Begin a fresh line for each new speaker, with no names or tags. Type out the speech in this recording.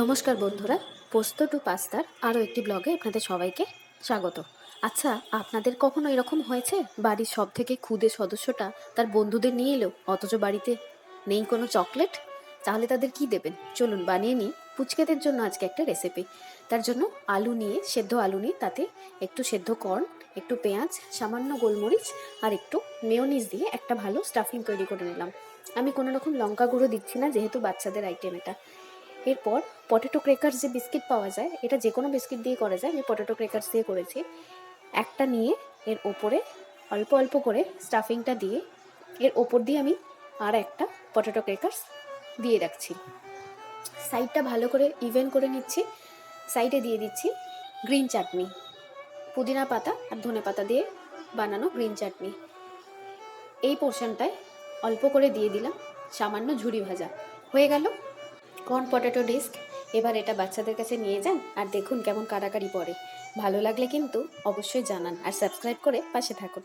নমস্কার বন্ধুরা, পোস্ত টু পাস্তার আরও একটি ব্লগে আপনাদের সবাইকে স্বাগত। আচ্ছা, আপনাদের কখনো এরকম হয়েছে বাড়ির সব থেকে ক্ষুদে সদস্যটা তার বন্ধুদের নিয়ে এলো, অথচ বাড়িতে নেই কোনো চকলেট? তাহলে তাদের কি দেবেন? চলুন বানিয়ে নিই পুচকেদের জন্য আজকে একটা রেসিপি। তার জন্য সেদ্ধ আলু নিয়ে তাতে একটু সেদ্ধ কর্ন, একটু পেঁয়াজ, সামান্য গোলমরিচ আর একটু মেয়োনিজ দিয়ে একটা ভালো স্টাফিং তৈরি করে নিলাম। আমি কোনো রকম লঙ্কা গুঁড়ো দিচ্ছি না, যেহেতু বাচ্চাদের আইটেম এটা। এরপর পটেটো ক্রেকার্স যে বিস্কিট পাওয়া যায়, এটা যে কোনো বিস্কিট দিয়ে করা যায়, আমি পটেটো ক্রেকার্স দিয়ে করেছি। একটা নিয়ে এর ওপরে অল্প অল্প করে স্টাফিংটা দিয়ে এর ওপর দিয়ে আমি আর একটা পটেটো ক্রেকার্স দিয়ে রাখছি। সাইডটা ভালো করে ইভেন করে নিচ্ছি। সাইডে দিয়ে দিচ্ছি গ্রিন চাটনি, পুদিনা পাতা আর ধনে পাতা দিয়ে বানানো গ্রিন চাটনি। এই পোর্শনটায় অল্প করে দিয়ে দিলাম সামান্য ঝুরি ভাজা। হয়ে গেল কর্ন পটেটো ডিস্ক। এবার এটা বাচ্চাদের কাছে নিয়ে যান আর দেখুন কেমন কাড়াকাড়ি পড়ে। ভালো লাগলে কিন্তু অবশ্যই জানান আর সাবস্ক্রাইব করে পাশে থাকুন।